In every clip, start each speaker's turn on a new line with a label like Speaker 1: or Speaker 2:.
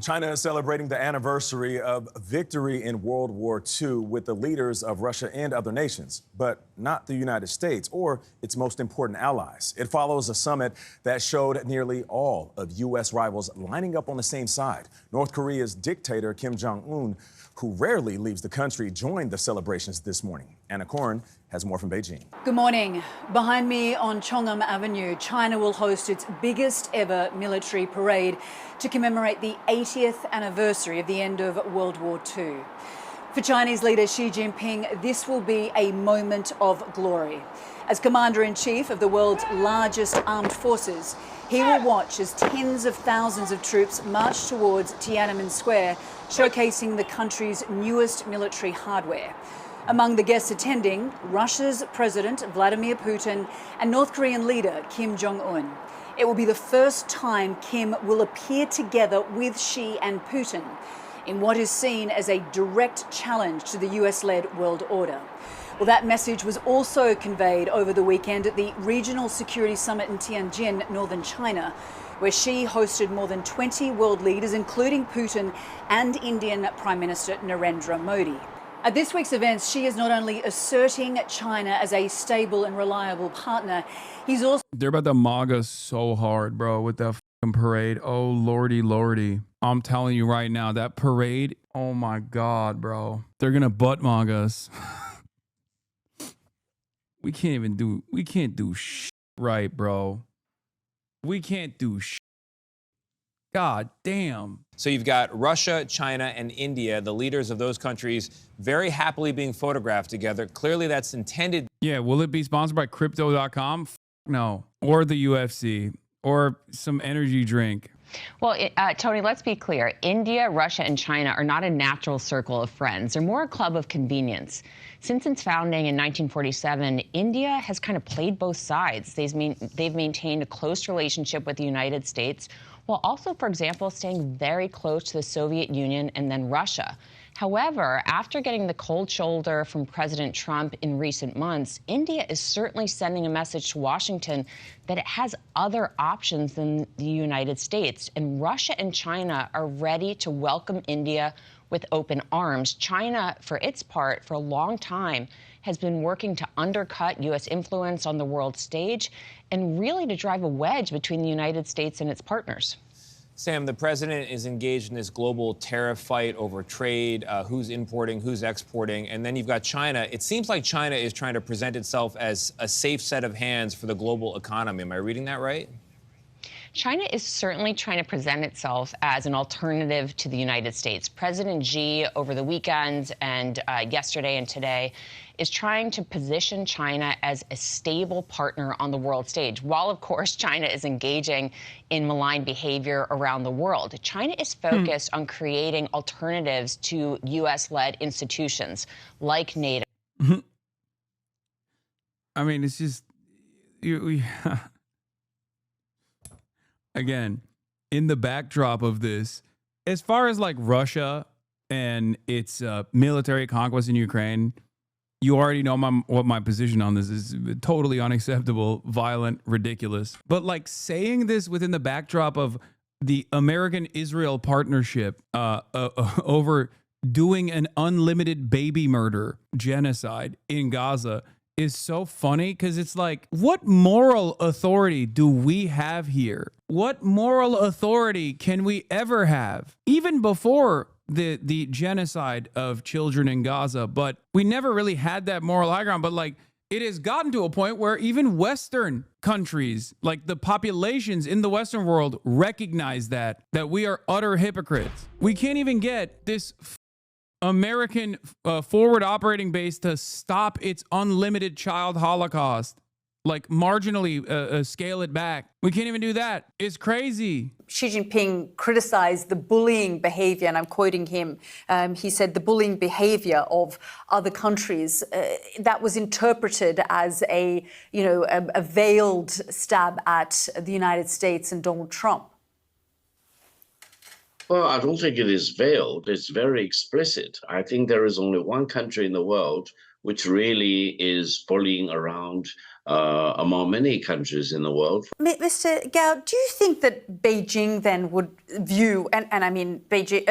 Speaker 1: China is celebrating the anniversary of victory in World War II with the leaders of Russia and other nations, but not the United States or its most important allies. It follows a summit that showed nearly all of U.S. rivals lining up on the same side. North Korea's dictator Kim Jong-un, who rarely leaves the country, joined the celebrations this morning. Anna Korn has more from Beijing.
Speaker 2: Good morning. Behind me on Chong'um Avenue, China will host its biggest ever military parade to commemorate the 80th anniversary of the end of World War II. For Chinese leader Xi Jinping, this will be a moment of glory. As Commander-in-Chief of the world's largest armed forces, he will watch as tens of thousands of troops march towards Tiananmen Square, showcasing the country's newest military hardware. Among the guests attending, Russia's President Vladimir Putin and North Korean leader Kim Jong-un. It will be the first time Kim will appear together with Xi and Putin in what is seen as a direct challenge to the US-led world order. Well, that message was also conveyed over the weekend at the Regional Security Summit in Tianjin, northern China, where Xi hosted more than 20 world leaders, including Putin and Indian Prime Minister Narendra Modi. At this week's events, Xi is not only asserting China as a stable and reliable partner, he's also...
Speaker 3: They're about to MAGA so hard, bro, with that fucking parade. Oh, lordy, lordy. I'm telling you right now, that parade, oh my God, bro. They're gonna butt MAGA us. We can't do shit right, bro. We can't do shit. God damn.
Speaker 4: So you've got Russia, China, and India, the leaders of those countries, very happily being photographed together. Clearly that's intended.
Speaker 3: Yeah, will it be sponsored by Crypto.com? No. Or the UFC. Or some energy drink.
Speaker 5: Well, Tony, let's be clear. India, Russia, and China are not a natural circle of friends. They're more a club of convenience. Since its founding in 1947, India has kind of played both sides. They've maintained a close relationship with the United States, while also, for example, staying very close to the Soviet Union and then Russia. However, after getting the cold shoulder from President Trump in recent months, India is certainly sending a message to Washington that it has other options than the United States. And Russia and China are ready to welcome India with open arms. China, for its part, for a long time, has been working to undercut U.S. influence on the world stage and really to drive a wedge between the United States and its partners.
Speaker 4: Sam, the president is engaged in this global tariff fight over trade, who's importing, who's exporting, and then you've got China. It seems like China is trying to present itself as a safe set of hands for the global economy. Am I reading that right?
Speaker 5: China is certainly trying to present itself as an alternative to the United States. President Xi, over the weekend and yesterday and today, is trying to position China as a stable partner on the world stage, while, of course, China is engaging in malign behavior around the world. China is focused on creating alternatives to U.S.-led institutions like NATO.
Speaker 3: I mean, it's just... Again, in the backdrop of this, as far as like Russia and its military conquest in Ukraine, you already know what my position on this is. Totally unacceptable, violent, ridiculous. But like saying this within the backdrop of the American-Israel partnership over doing an unlimited baby murder genocide in Gaza is so funny, because it's like, what moral authority do we have here? What moral authority can we ever have? Even before the genocide of children in Gaza, but we never really had that moral high ground. But like, it has gotten to a point where even Western countries, like the populations in the Western world, recognize that we are utter hypocrites. We can't even get this American forward operating base to stop its unlimited child holocaust, like marginally scale it back. We can't even do that. It's crazy.
Speaker 2: Xi Jinping criticized the bullying behavior, and I'm quoting him. He said the bullying behavior of other countries that was interpreted as a veiled stab at the United States and Donald Trump.
Speaker 6: Well, I don't think it is veiled. It's very explicit. I think there is only one country in the world which really is bullying around among many countries in the world.
Speaker 2: Mr. Gao, do you think that Beijing then would view, and I mean Beijing,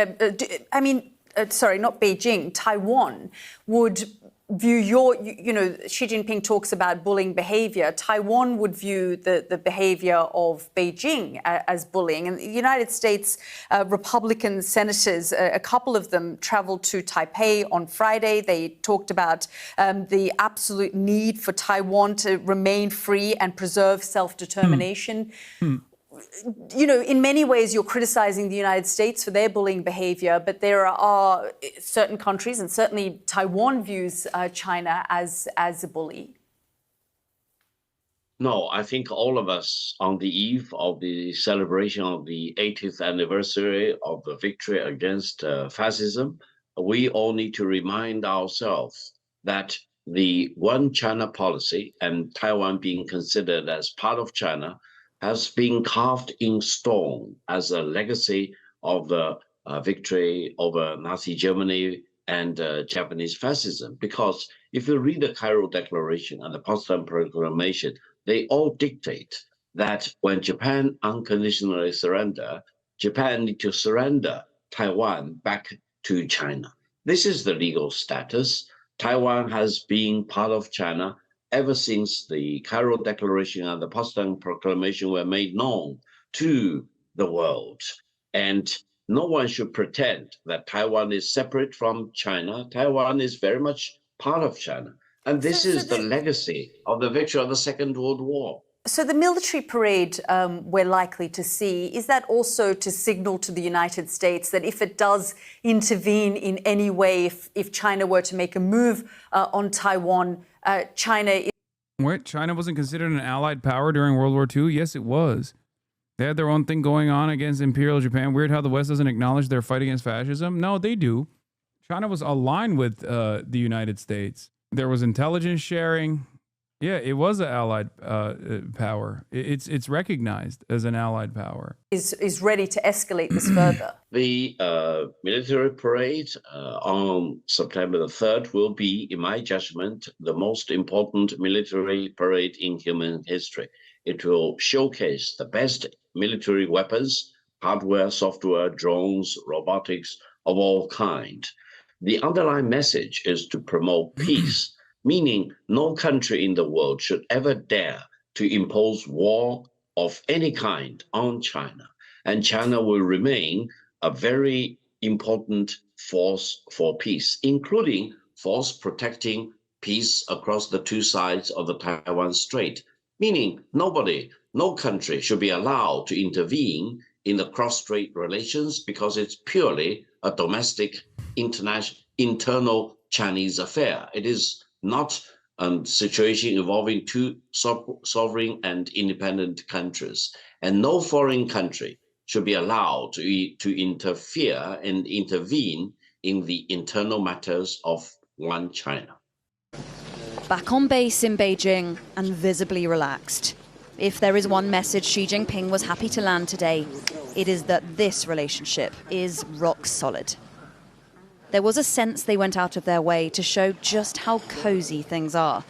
Speaker 2: not Beijing, Taiwan would view Xi Jinping talks about bullying behavior. Taiwan would view the behavior of Beijing as bullying. And the United States Republican senators, a couple of them traveled to Taipei on Friday. They talked about the absolute need for Taiwan to remain free and preserve self-determination. In many ways, you're criticizing the United States for their bullying behavior, but there are certain countries, and certainly Taiwan views China as a bully.
Speaker 6: No, I think all of us on the eve of the celebration of the 80th anniversary of the victory against fascism, we all need to remind ourselves that the one China policy and Taiwan being considered as part of China has been carved in stone as a legacy of the victory over Nazi Germany and Japanese fascism. Because if you read the Cairo Declaration and the Potsdam Proclamation, they all dictate that when Japan unconditionally surrender, Japan need to surrender Taiwan back to China. This is the legal status. Taiwan has been part of China ever since the Cairo Declaration and the Potsdam Proclamation were made known to the world. And no one should pretend that Taiwan is separate from China. Taiwan is very much part of China. And this is the legacy of the victory of the Second World War.
Speaker 2: So the military parade we're likely to see, is that also to signal to the United States that if it does intervene in any way, if China were to make a move on Taiwan, China
Speaker 3: wasn't considered an allied power during World War II? Yes, it was. They had their own thing going on against Imperial Japan. Weird how the West doesn't acknowledge their fight against fascism. No, they do. China was aligned with the United States. There was intelligence sharing. Yeah, it was an allied power. It's recognized as an allied power.
Speaker 2: Is ready to escalate this further.
Speaker 6: The military parade on September the 3rd will be, in my judgment, the most important military parade in human history. It will showcase the best military weapons, hardware, software, drones, robotics of all kinds. The underlying message is to promote peace, meaning no country in the world should ever dare to impose war of any kind on China. And China will remain a very important force for peace, including force protecting peace across the two sides of the Taiwan Strait, meaning no country should be allowed to intervene in the cross-strait relations because it's purely a domestic, internal Chinese affair. It is not a situation involving two sovereign and independent countries. And no foreign country should be allowed to interfere and intervene in the internal matters of one China.
Speaker 7: Back on base in Beijing and visibly relaxed. If there is one message Xi Jinping was happy to land today, it is that this relationship is rock solid. There was a sense they went out of their way to show just how cozy things are.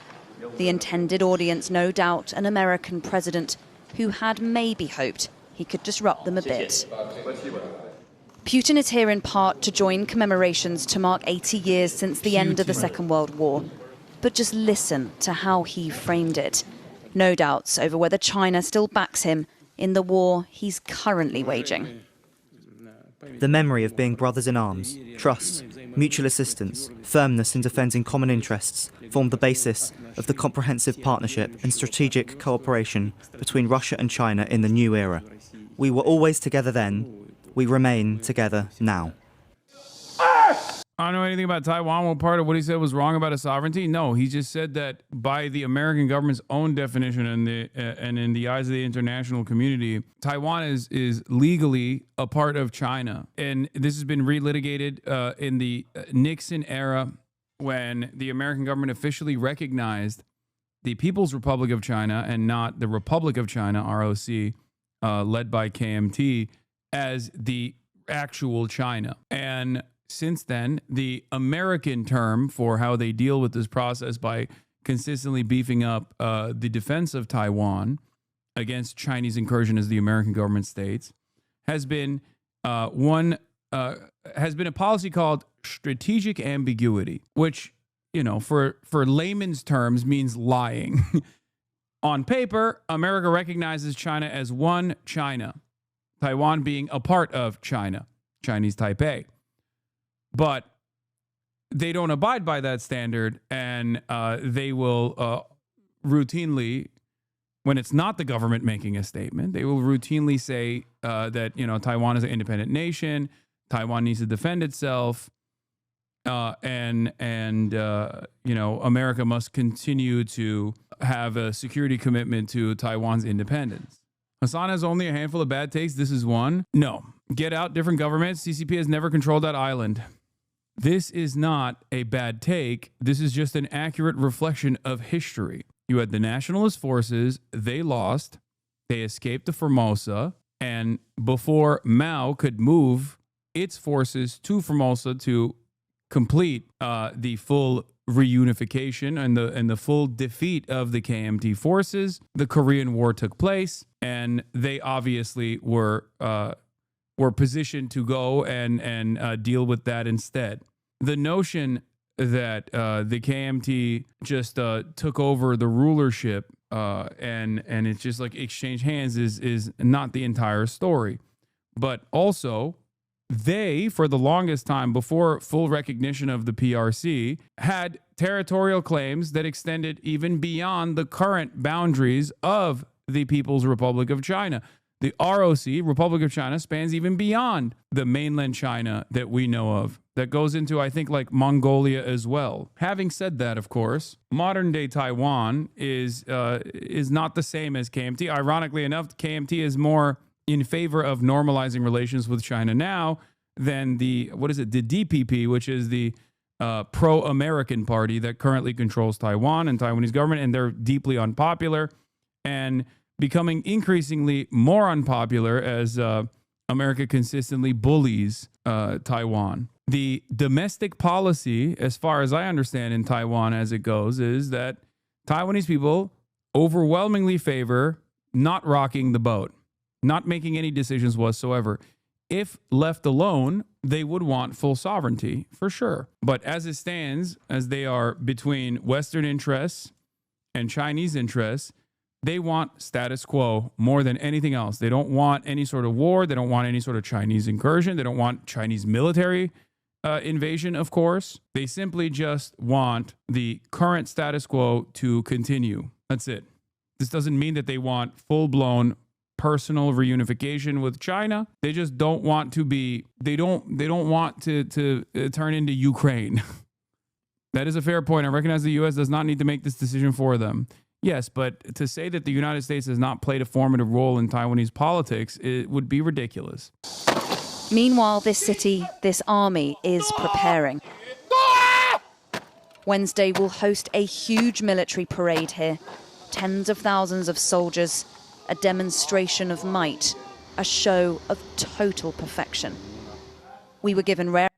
Speaker 7: The intended audience, no doubt, an American president who had maybe hoped he could disrupt them a bit. Putin is here in part to join commemorations to mark 80 years since the end of the Second World War. But just listen to how he framed it. No doubts over whether China still backs him in the war he's currently waging.
Speaker 8: The memory of being brothers in arms, trust, mutual assistance, firmness in defending common interests formed the basis of the comprehensive partnership and strategic cooperation between Russia and China in the new era. We were always together then, we remain together now.
Speaker 3: I don't know anything about Taiwan. What part of what he said was wrong about his sovereignty? No, he just said that by the American government's own definition and in the eyes of the international community, Taiwan is legally a part of China. And this has been relitigated in the Nixon era when the American government officially recognized the People's Republic of China and not the Republic of China, ROC, led by KMT, as the actual China. And since then, the American term for how they deal with this process by consistently beefing up the defense of Taiwan against Chinese incursion, as the American government states, has been a policy called strategic ambiguity, which, you know, for layman's terms means lying. On paper, America recognizes China as one China, Taiwan being a part of China, Chinese Taipei. But they don't abide by that standard, and they will routinely, when it's not the government making a statement, they will routinely say that, you know, Taiwan is an independent nation, Taiwan needs to defend itself, and you know, America must continue to have a security commitment to Taiwan's independence. Hasan has only a handful of bad takes. This is one. No. Get out, different governments. CCP has never controlled that island. This is not a bad take. This is just an accurate reflection of history. You had the nationalist forces. They lost. They escaped to Formosa. And before Mao could move its forces to Formosa to complete the full reunification and the full defeat of the KMT forces, the Korean War took place, and they obviously were positioned to go and deal with that instead. The notion that the KMT just took over the rulership and it's just like exchange hands is not the entire story. But also, they, for the longest time before full recognition of the PRC, had territorial claims that extended even beyond the current boundaries of the People's Republic of China. The ROC, Republic of China, spans even beyond the mainland China that we know of. That goes into, I think, like Mongolia as well. Having said that, of course, modern-day Taiwan is not the same as KMT. Ironically enough, KMT is more in favor of normalizing relations with China now than the DPP, which is the pro-American party that currently controls Taiwan and Taiwanese government, and they're deeply unpopular and becoming increasingly more unpopular as America consistently bullies Taiwan. The domestic policy, as far as I understand in Taiwan as it goes, is that Taiwanese people overwhelmingly favor not rocking the boat, not making any decisions whatsoever. If left alone, they would want full sovereignty, for sure. But as it stands, as they are between Western interests and Chinese interests, they want status quo more than anything else. They don't want any sort of war. They don't want any sort of Chinese incursion. They don't want Chinese military invasion, of course. They simply just want the current status quo to continue. That's it. This doesn't mean that they want full-blown personal reunification with China. They just don't want to be, they don't want to turn into Ukraine. That is a fair point. I recognize the U.S. does not need to make this decision for them. Yes, but to say that the United States has not played a formative role in Taiwanese politics, it would be ridiculous.
Speaker 7: Meanwhile, this city, this army, is preparing. Wednesday will host a huge military parade here. Tens of thousands of soldiers, a demonstration of might, a show of total perfection. We were given rare...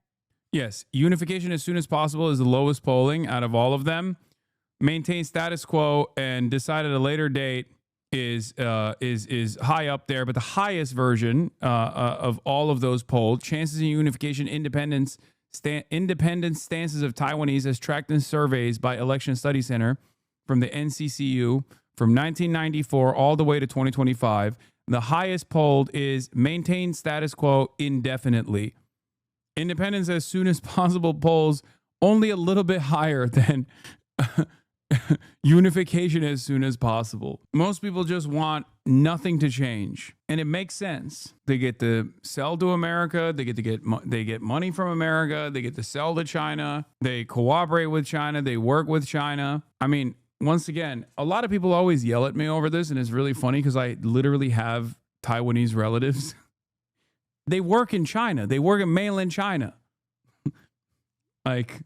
Speaker 3: Yes, unification as soon as possible is the lowest polling out of all of them. Maintain status quo and decide at a later date is high up there, but the highest version of all of those polled, chances of unification, independent stances of Taiwanese as tracked in surveys by Election Study Center from the NCCU from 1994 all the way to 2025. The highest polled is maintain status quo indefinitely. Independence as soon as possible polls only a little bit higher than unification as soon as possible. Most people just want nothing to change, and it makes sense. They get to sell to America. They get money from America. They get to sell to China. They cooperate with China. They work with China. I mean, once again, a lot of people always yell at me over this, and it's really funny because I literally have Taiwanese relatives. They work in China. They work in mainland China. Like,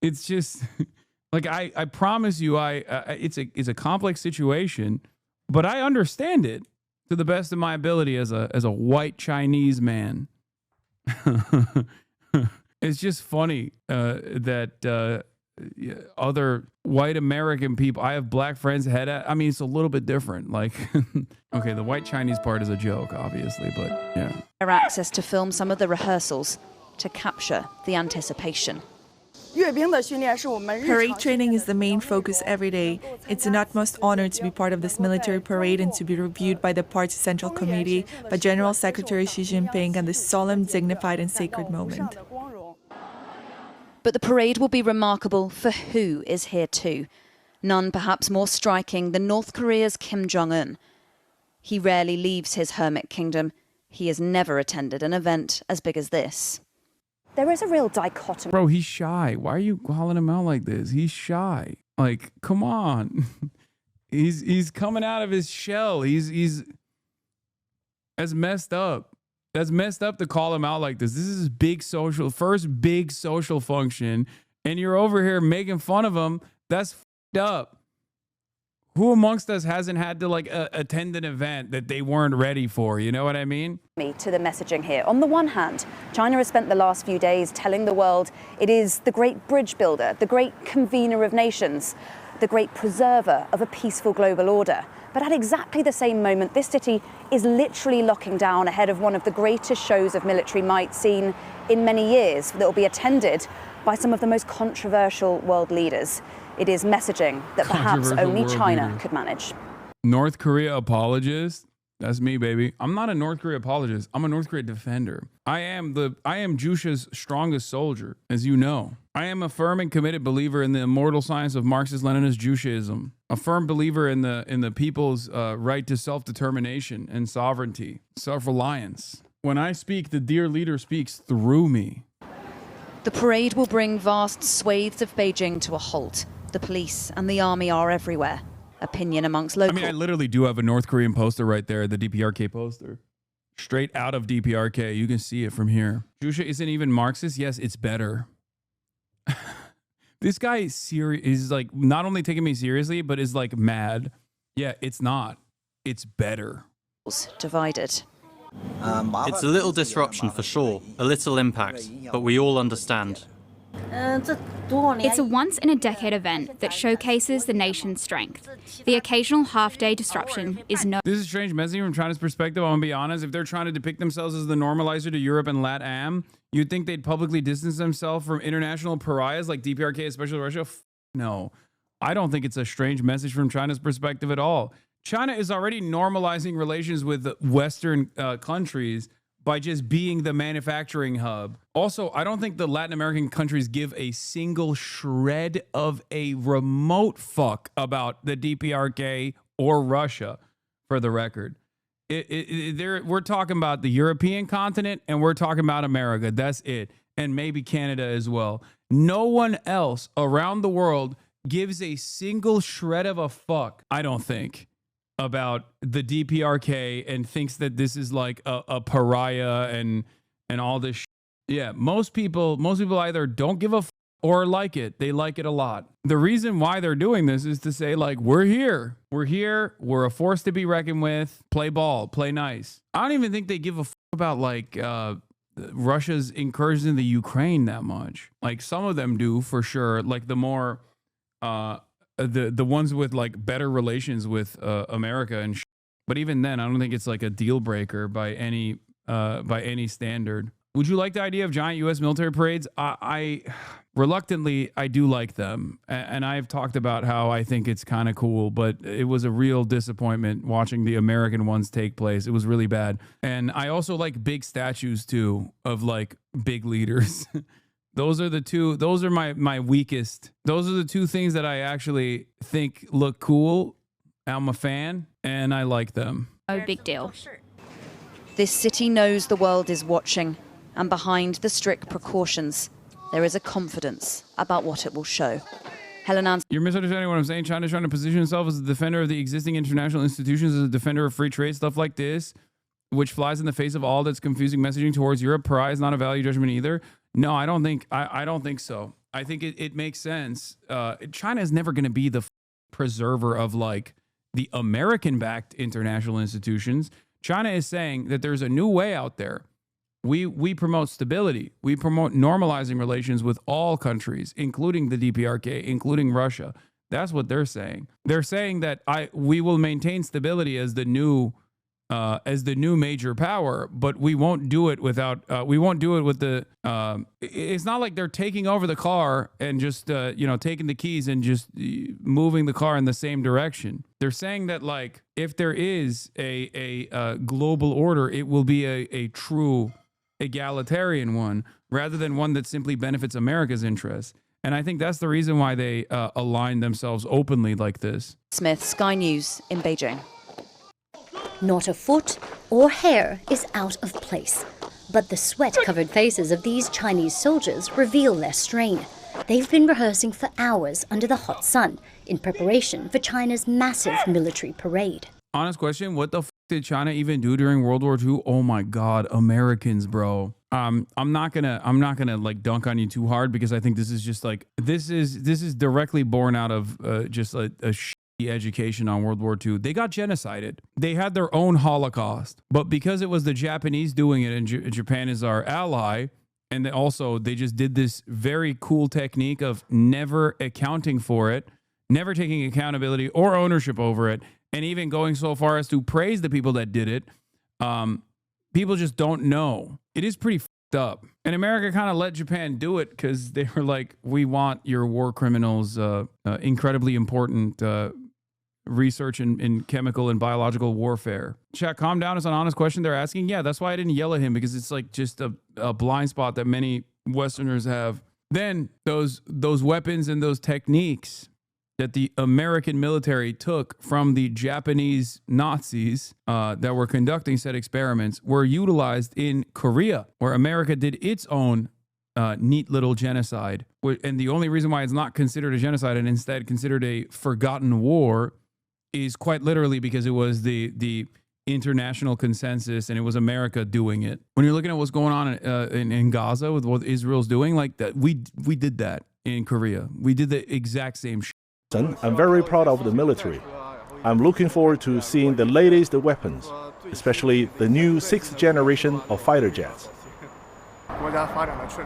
Speaker 3: it's just like I promise you, it's a complex situation, but I understand it to the best of my ability as a white Chinese man. It's just funny that other white American people. I have black friends head at. I mean, it's a little bit different. Like, okay, the white Chinese part is a joke, obviously, but yeah.
Speaker 7: Access to film some of the rehearsals to capture the anticipation.
Speaker 9: Parade training is the main focus every day. It's an utmost honor to be part of this military parade and to be reviewed by the party's Central Committee, by General Secretary Xi Jinping, and this solemn, dignified, and sacred moment.
Speaker 7: But the parade will be remarkable for who is here too. None perhaps more striking than North Korea's Kim Jong-un. He rarely leaves his hermit kingdom. He has never attended an event as big as this. There is a real dichotomy.
Speaker 3: Bro, he's shy. Why are you calling him out like this? He's shy. Like, come on. he's coming out of his shell. He's that's messed up. That's messed up to call him out like this. This is his first big social function, and you're over here making fun of him. That's fucked up. Who amongst us hasn't had to attend an event that they weren't ready for? You know what I mean?
Speaker 7: To the messaging here. On the one hand, China has spent the last few days telling the world it is the great bridge builder, the great convener of nations, the great preserver of a peaceful global order. But at exactly the same moment, this city is literally locking down ahead of one of the greatest shows of military might seen in many years that will be attended by some of the most controversial world leaders. It is messaging that perhaps only China could manage.
Speaker 3: North Korea apologist? That's me, baby. I'm not a North Korea apologist. I'm a North Korea defender. I am Jusha's strongest soldier, as you know. I am a firm and committed believer in the immortal science of Marxist-Leninist Jushaism. A firm believer in the people's right to self-determination and sovereignty, self-reliance. When I speak, the dear leader speaks through me.
Speaker 7: The parade will bring vast swathes of Beijing to a halt. The police and the army are everywhere. Opinion amongst locals.
Speaker 3: I mean, I literally do have a North Korean poster right there, the DPRK poster. Straight out of DPRK. You can see it from here. Jusha isn't even Marxist. Yes, it's better. This guy is serious. Is like not only taking me seriously, but is like mad. Yeah, it's not. It's better.
Speaker 7: Divided.
Speaker 10: It's a little disruption for sure, a little impact, but we all understand.
Speaker 11: It's a once-in-a-decade event that showcases the nation's strength. The occasional half-day disruption is no...
Speaker 3: This is strange messaging from China's perspective. I'm going to be honest. If they're trying to depict themselves as the normalizer to Europe and LatAm, you'd think they'd publicly distance themselves from international pariahs like DPRK, especially Russia. No, I don't think it's a strange message from China's perspective at all. China is already normalizing relations with Western countries by just being the manufacturing hub. Also, I don't think the Latin American countries give a single shred of a remote fuck about the DPRK or Russia, for the record. We're talking about the European continent and we're talking about America. That's it. And maybe Canada as well. No one else around the world gives a single shred of a fuck, I don't think, about the DPRK and thinks that this is like a pariah and all this shit. Yeah, most people either don't give a fuck or like it. They like it a lot. The reason why they're doing this is to say, like, we're here. We're a force to be reckoned with. Play ball, play nice. I don't even think they give a fuck about like Russia's incursion in the Ukraine that much. Like some of them do for sure. Like the more the ones with like better relations with America and but even then I don't think it's like a deal breaker by any standard. Would you like the idea of giant US military parades? I reluctantly I do like them, and I've talked about how I think it's kind of cool, but it was a real disappointment watching the American ones take place. It was really bad. And I also like big statues too of like big leaders. Those are my weakest. Those are the two things that I actually think look cool. I'm a fan and I like them.
Speaker 11: No big deal.
Speaker 7: This city knows the world is watching, and behind the strict precautions, there is a confidence about what it will show.
Speaker 3: You're misunderstanding what I'm saying. China's trying to position itself as a defender of the existing international institutions, as a defender of free trade, stuff like this, which flies in the face of all that's confusing messaging towards Europe. Pariah is not a value judgment either. No, I don't think so. I think it makes sense. China is never going to be the preserver of like the American-backed international institutions. China is saying that there's a new way out there. We promote stability. We promote normalizing relations with all countries, including the DPRK, including Russia. That's what they're saying. They're saying that we will maintain stability as the new major power, but we won't do it without. We won't do it with the. It's not like they're taking over the car and just taking the keys and just moving the car in the same direction. They're saying that, like, if there is a global order, it will be a true egalitarian one rather than one that simply benefits America's interests. And I think that's the reason why they align themselves openly like this.
Speaker 7: Smith, Sky News in Beijing.
Speaker 12: Not a foot or hair is out of place. But the sweat-covered faces of these Chinese soldiers reveal their strain. They've been rehearsing for hours under the hot sun in preparation for China's massive military parade.
Speaker 3: Honest question, what the f did China even do during World War II? Oh my God, Americans, bro. I'm not gonna like dunk on you too hard, because I think this is just like this is directly born out of just a shitty education on World War II. They got genocided. They had their own Holocaust, but because it was the Japanese doing it, and Japan is our ally, and they just did this very cool technique of never accounting for it, never taking accountability or ownership over it, and even going so far as to praise the people that did it. People just don't know. It is pretty fucked up. And America kind of let Japan do it because they were like, we want your war criminals, incredibly important research in chemical and biological warfare. Chat, calm down. It's an honest question they're asking. Yeah, that's why I didn't yell at him, because it's like just a blind spot that many Westerners have. Then those weapons and those techniques that the American military took from the Japanese Nazis that were conducting said experiments were utilized in Korea, where America did its own neat little genocide. And the only reason why it's not considered a genocide and instead considered a forgotten war is quite literally because it was the international consensus, and it was America doing it. When you're looking at what's going on in Gaza with what Israel's doing, like that, we did that in Korea. We did the exact same shit.
Speaker 13: I'm very proud of the military. I'm looking forward to seeing the latest weapons, especially the new 6th generation of fighter jets.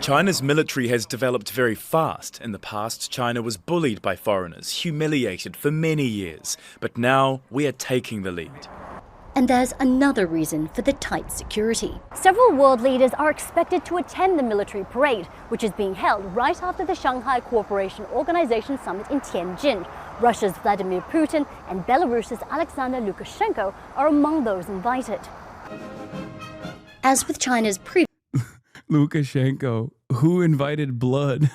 Speaker 14: China's military has developed very fast. In the past, China was bullied by foreigners, humiliated for many years. But now we are taking the lead.
Speaker 12: And there's another reason for the tight security.
Speaker 15: Several world leaders are expected to attend the military parade, which is being held right after the Shanghai Cooperation Organization summit in Tianjin. Russia's Vladimir Putin and Belarus's Alexander Lukashenko are among those invited.
Speaker 12: As with China's previous
Speaker 3: Lukashenko, who invited blood?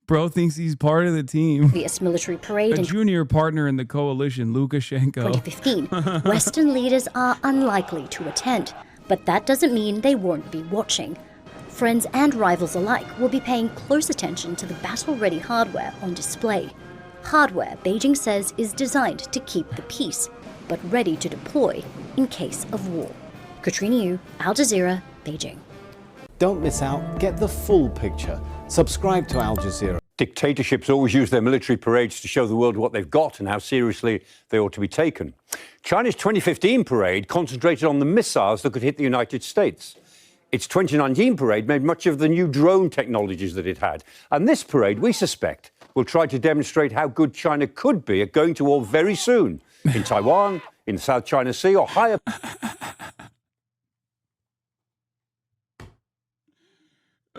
Speaker 3: Bro thinks he's part of the team.
Speaker 12: Military parade
Speaker 3: a junior partner in the coalition, Lukashenko.
Speaker 12: 2015, Western leaders are unlikely to attend, but that doesn't mean they won't be watching. Friends and rivals alike will be paying close attention to the battle-ready hardware on display. Hardware Beijing says is designed to keep the peace, but ready to deploy in case of war. Katrina Yu, Al Jazeera, Beijing.
Speaker 16: Don't miss out. Get the full picture. Subscribe to Al Jazeera.
Speaker 17: Dictatorships always use their military parades to show the world what they've got and how seriously they ought to be taken. China's 2015 parade concentrated on the missiles that could hit the United States. Its 2019 parade made much of the new drone technologies that it had. And this parade, we suspect, will try to demonstrate how good China could be at going to war very soon in Taiwan, in the South China Sea, or higher.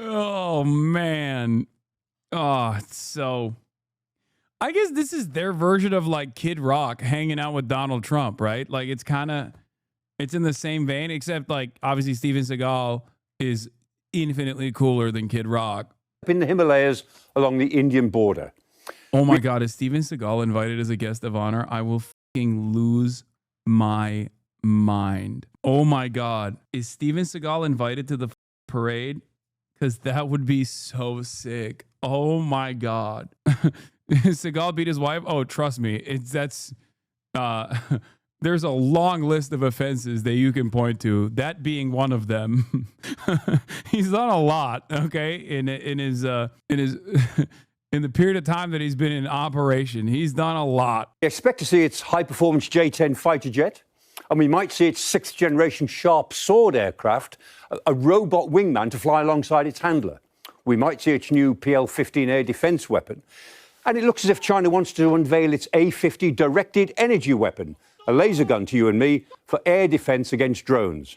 Speaker 3: Oh, man. Oh, it's so... I guess this is their version of like Kid Rock hanging out with Donald Trump, right? Like it's in the same vein, except like obviously Steven Seagal is infinitely cooler than Kid Rock.
Speaker 17: In the Himalayas along the Indian border.
Speaker 3: Oh my God, is Steven Seagal invited as a guest of honor? I will fucking lose my mind. Oh my God. Is Steven Seagal invited to the parade? Because that would be so sick. Oh my God. Seagal beat his wife? Oh, trust me. There's a long list of offenses that you can point to, that being one of them. He's done a lot, okay? In the period of time that he's been in operation, he's done a lot.
Speaker 17: We expect to see its high-performance J-10 fighter jet, And we might see its sixth-generation sharp sword aircraft, a robot wingman to fly alongside its handler. We might see its new PL-15A defense weapon. And it looks as if China wants to unveil its A-50 directed energy weapon, a laser gun to you and me, for air defense against drones.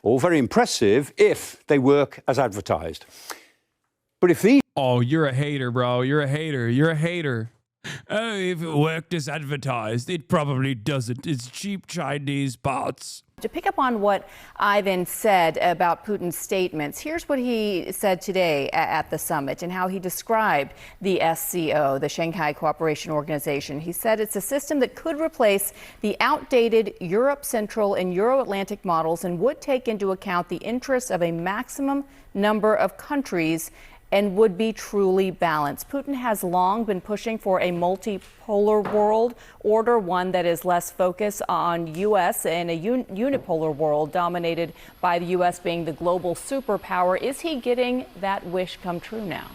Speaker 17: All very impressive if they work as advertised. But if these...
Speaker 3: Oh, you're a hater, bro. You're a hater. You're a hater. Oh, if it worked as advertised, it probably doesn't. It's cheap Chinese bots.
Speaker 18: To pick up on what Ivan said about Putin's statements, here's what he said today at the summit and how he described the SCO, the Shanghai Cooperation Organization. He said it's a system that could replace the outdated Europe Central and Euro-Atlantic models and would take into account the interests of a maximum number of countries and would be truly balanced. Putin has long been pushing for a multipolar world order, one that is less focused on U.S. and a unipolar world dominated by the U.S. being the global superpower. Is he getting that wish come true now?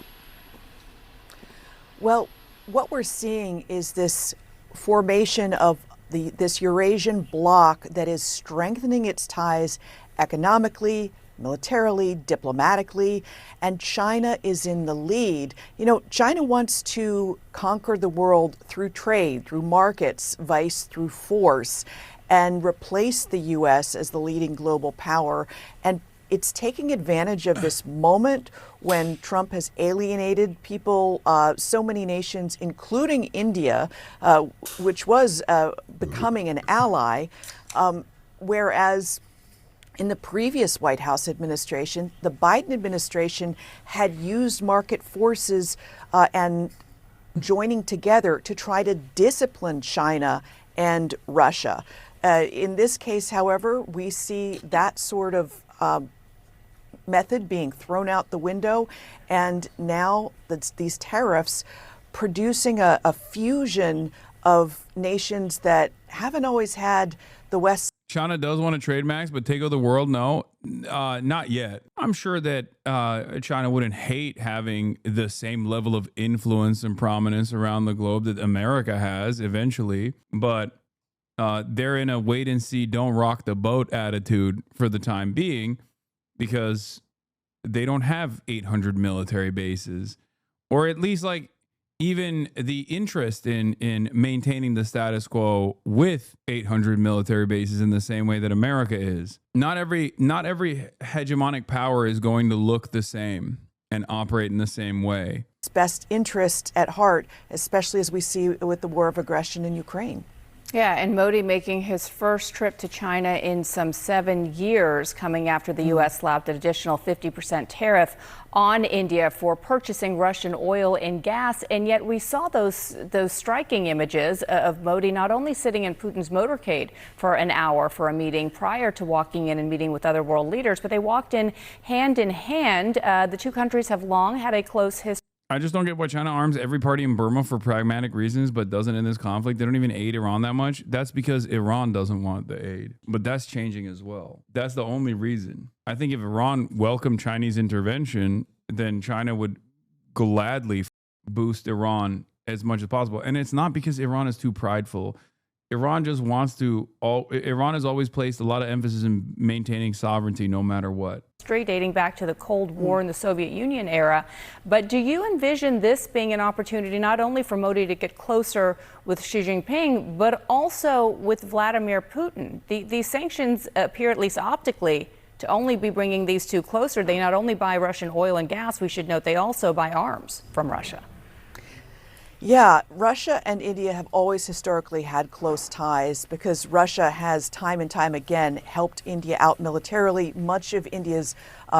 Speaker 19: Well, what we're seeing is this formation of this Eurasian bloc that is strengthening its ties economically, militarily, diplomatically, and China is in the lead. You know, China wants to conquer the world through trade, through markets, vice through force, and replace the U.S. as the leading global power. And it's taking advantage of this moment when Trump has alienated people, so many nations, including India, which was becoming an ally, whereas in the previous White House administration, the Biden administration had used market forces and joining together to try to discipline China and Russia. In this case, however, we see that sort of method being thrown out the window, and now these tariffs producing a fusion of nations that haven't always had the West.
Speaker 3: China does want to trade, Max, but take over the world? No, not yet. I'm sure that China wouldn't hate having the same level of influence and prominence around the globe that America has eventually, but they're in a wait and see, don't rock the boat attitude for the time being because they don't have 800 military bases, or at least like even the interest in maintaining the status quo with 800 military bases in the same way that America is. Not every hegemonic power is going to look the same and operate in the same way.
Speaker 19: Best interest at heart, especially as we see with the war of aggression in Ukraine.
Speaker 18: Yeah, and Modi making his first trip to China in some 7 years, coming after the U.S. slapped an additional 50% tariff on India for purchasing Russian oil and gas. And yet we saw those striking images of Modi not only sitting in Putin's motorcade for an hour for a meeting prior to walking in and meeting with other world leaders, but they walked in hand. The two countries have long had a close history.
Speaker 3: I just don't get why China arms every party in Burma for pragmatic reasons, but doesn't in this conflict. They don't even aid Iran that much. That's because Iran doesn't want the aid. But that's changing as well. That's the only reason. I think if Iran welcomed Chinese intervention, then China would gladly boost Iran as much as possible. And it's not because Iran is too prideful. Iran just wants to. Iran has always placed a lot of emphasis in maintaining sovereignty no matter what.
Speaker 18: Dating back to the Cold War in the Soviet Union era. But do you envision this being an opportunity not only for Modi to get closer with Xi Jinping, but also with Vladimir Putin? These sanctions appear, at least optically, to only be bringing these two closer. They not only buy Russian oil and gas, we should note they also buy arms from Russia.
Speaker 19: Yeah, Russia and India have always historically had close ties because Russia has time and time again helped India out militarily. Much of India's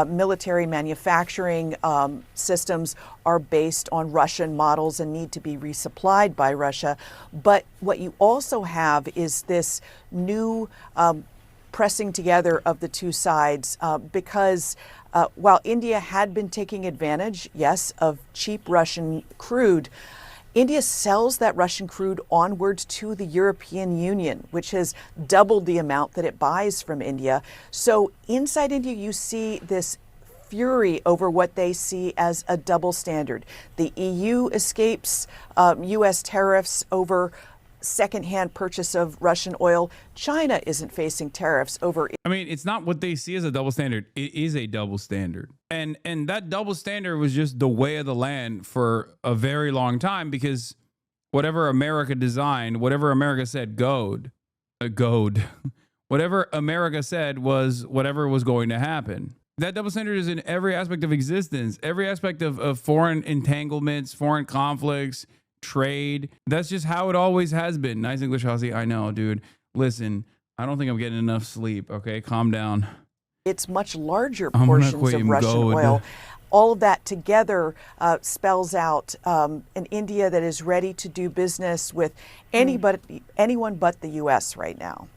Speaker 19: military manufacturing systems are based on Russian models and need to be resupplied by Russia. But what you also have is this new pressing together of the two sides because while India had been taking advantage, yes, of cheap Russian crude, India sells that Russian crude onwards to the European Union, which has doubled the amount that it buys from India. So inside India, you see this fury over what they see as a double standard. The EU escapes U.S. tariffs over secondhand purchase of Russian oil. China isn't facing tariffs over.
Speaker 3: I mean, it's not what they see as a double standard. It is a double standard. And that double standard was just the way of the land for a very long time, because whatever America designed, whatever America said whatever America said was whatever was going to happen. That double standard is in every aspect of existence, every aspect of foreign entanglements, foreign conflicts, trade. That's just how it always has been. Nice English, Hasi. I know, dude. Listen, I don't think I'm getting enough sleep. Okay, calm down.
Speaker 19: It's much larger portions of Russian oil. All of that together spells out an India that is ready to do business with anyone but the U.S. right now.